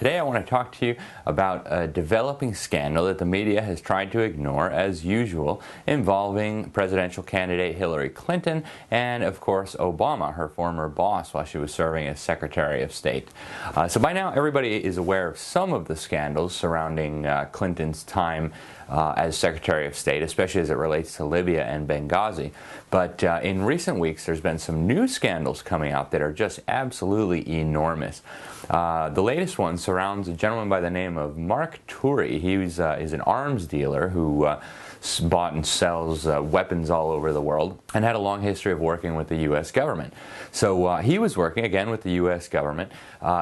today I want to talk to you about a developing scandal that the media has tried to ignore as usual, involving presidential candidate Hillary Clinton and, of course, Obama, her former boss, while she was serving as Secretary of State. So by now everybody is aware of some of the scandals surrounding Clinton's time as Secretary of State, especially as it relates to Libya and Benghazi. But in recent weeks, there's been some new scandals coming out that are just absolutely enormous. The latest one surrounds a gentleman by the name of Marc Turi. He is an arms dealer who bought and sells weapons all over the world and had a long history of working with the U.S. government. So he was working, again, with the U.S. government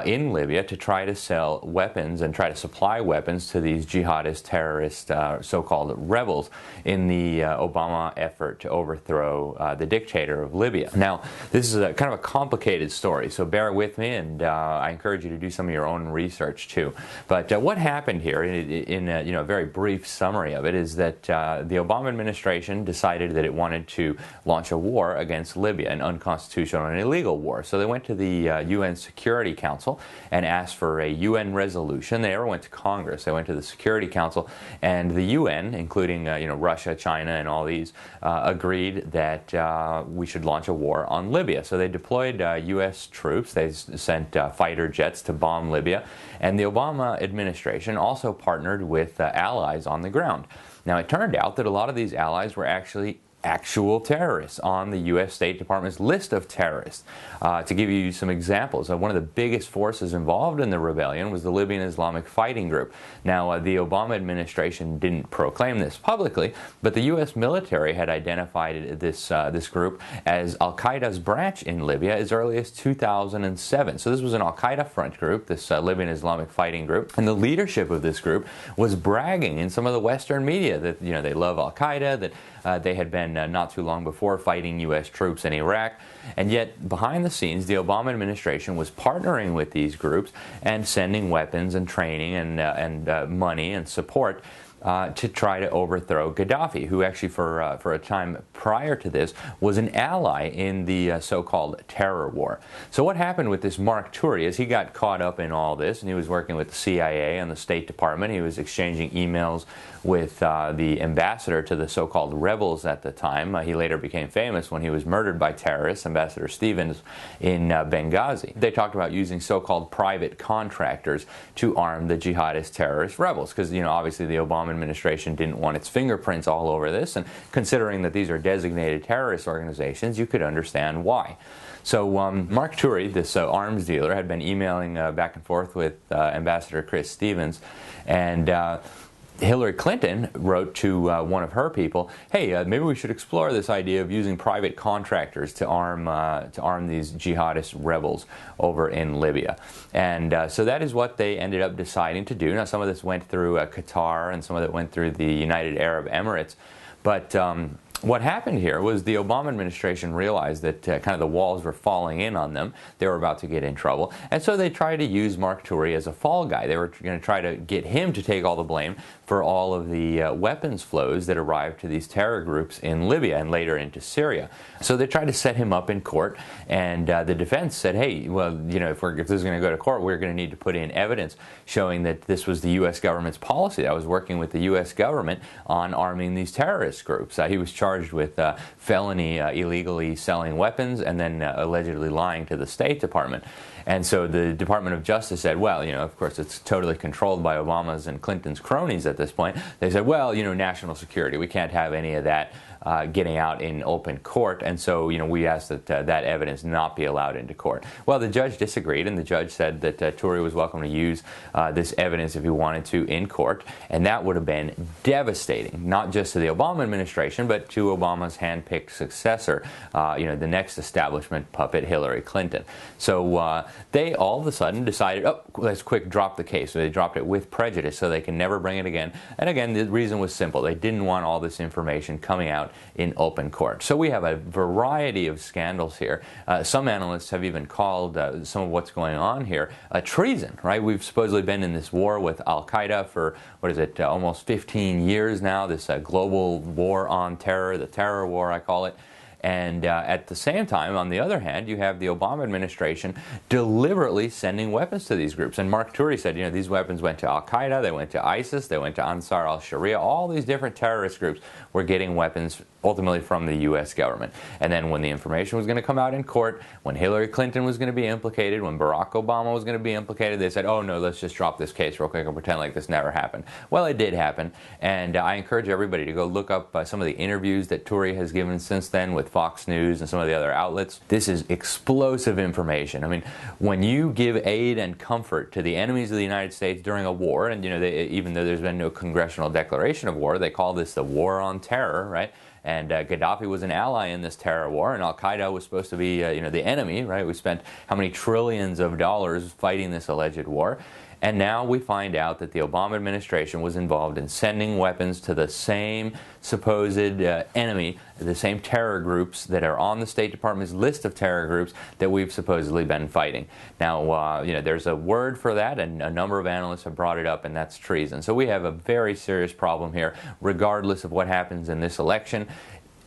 in Libya to try to sell weapons and try to supply weapons to these jihadist, terrorist, so-called rebels in the Obama effort to overthrow the dictator of Libya. Now, this is kind of a complicated story, so bear with me, and I encourage you to do some of your own research too. But what happened here, in a very brief summary of it, is that the Obama administration decided that it wanted to launch a war against Libya, an unconstitutional and illegal war. So they went to the UN Security Council and asked for a UN resolution. They never went to Congress. They went to the Security Council, and the UN, including Russia, China, and all these, agreed that we should launch a war on Libya. So they deployed U.S. troops. They sent fighter jets to bomb Libya, and the Obama administration also partnered with allies on the ground. Now, it turned out that a lot of these allies were actually actual terrorists on the U.S. State Department's list of terrorists. To give you some examples, one of the biggest forces involved in the rebellion was the Libyan Islamic fighting group. Now, the Obama administration didn't proclaim this publicly, but the U.S. military had identified this group as al-qaeda's branch in Libya as early as 2007. So this was an al-Qaeda front group, this Libyan Islamic fighting group, and the leadership of this group was bragging in some of the Western media that they love al-Qaeda, that they had been not too long before fighting U.S. troops in Iraq, and yet behind the scenes the Obama administration was partnering with these groups and sending weapons and training and money and support to try to overthrow Gaddafi, who actually for a time prior to this was an ally in the so-called terror war. So what happened with this Marc Turi is he got caught up in all this, and he was working with the CIA and the State Department. He was exchanging emails with the ambassador to the so-called rebels at the time. He later became famous when he was murdered by terrorists, Ambassador Stevens, in Benghazi. They talked about using so-called private contractors to arm the jihadist terrorist rebels, because obviously the Obama administration didn't want its fingerprints all over this, and considering that these are designated terrorist organizations, you could understand why. So Marc Turi, this arms dealer, had been emailing back and forth with Ambassador Chris Stevens, and Hillary Clinton wrote to one of her people, hey, maybe we should explore this idea of using private contractors to arm these jihadist rebels over in Libya. And so that is what they ended up deciding to do. Now, some of this went through Qatar, and some of it went through the United Arab Emirates. But what happened here was the Obama administration realized that kind of the walls were falling in on them. They were about to get in trouble. And so they tried to use Marc Turi as a fall guy. They were going to try to get him to take all the blame for all of the weapons flows that arrived to these terror groups in Libya and later into Syria. So they tried to set him up in court, and the defense said, hey, well, if this is going to go to court, we're going to need to put in evidence showing that this was the U.S. government's policy. I was working with the U.S. government on arming these terrorist groups. He was charged with felony illegally selling weapons and then allegedly lying to the State Department. And so the Department of Justice said, well, of course it's totally controlled by Obama's and Clinton's cronies at this point. They said, well, national security, we can't have any of that getting out in open court, and so we asked that that evidence not be allowed into court. Well, the judge disagreed, and the judge said that Turi was welcome to use this evidence if he wanted to in court, and that would have been devastating, not just to the Obama administration, but to Obama's hand-picked successor, the next establishment puppet, Hillary Clinton. So they all of a sudden decided, oh, let's quick drop the case. So they dropped it with prejudice so they can never bring it again. And again, the reason was simple. They didn't want all this information coming out in open court. So we have a variety of scandals here. Some analysts have even called some of what's going on here treason, right? We've supposedly been in this war with al-Qaeda for, almost 15 years now, this global war on terror, the terror war, I call it. And at the same time, on the other hand, you have the Obama administration deliberately sending weapons to these groups. And Marc Turi said, you know, these weapons went to al-qaeda, they went to ISIS, they went to Ansar al-Sharia. All these different terrorist groups were getting weapons ultimately from the U.S. government. And then when the information was going to come out in court, when Hillary Clinton was going to be implicated, when Barack Obama was going to be implicated, they said, oh no, let's just drop this case real quick and pretend like this never happened. Well, it did happen. And I encourage everybody to go look up some of the interviews that Turi has given since then with Fox News and some of the other outlets. This is explosive information. I mean, when you give aid and comfort to the enemies of the United States during a war, and you know, even though there's been no congressional declaration of war, they call this the war on terror, right? And Gaddafi was an ally in this terror war, and al-qaeda was supposed to be, you know, the enemy, right? We spent how many trillions of dollars fighting this alleged war. And now we find out that the Obama administration was involved in sending weapons to the same supposed enemy, the same terror groups that are on the State Department's list of terror groups that we've supposedly been fighting. Now, you know, there's a word for that, and a number of analysts have brought it up, and that's treason. So we have a very serious problem here, regardless of what happens in this election.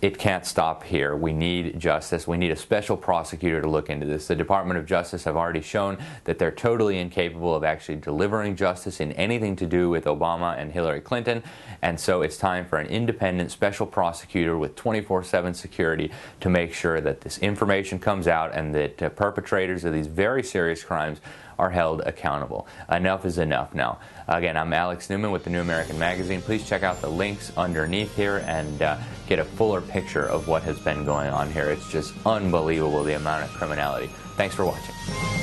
It can't stop here. We need justice. We need a special prosecutor to look into this. The Department of Justice have already shown that they're totally incapable of actually delivering justice in anything to do with Obama and Hillary Clinton. And so it's time for an independent special prosecutor with 24/7 security to make sure that this information comes out and that perpetrators of these very serious crimes are held accountable. Enough is enough now. Again, I'm Alex Newman with the New American Magazine. Please check out the links underneath here and get a fuller picture of what has been going on here. It's just unbelievable, the amount of criminality. Thanks for watching.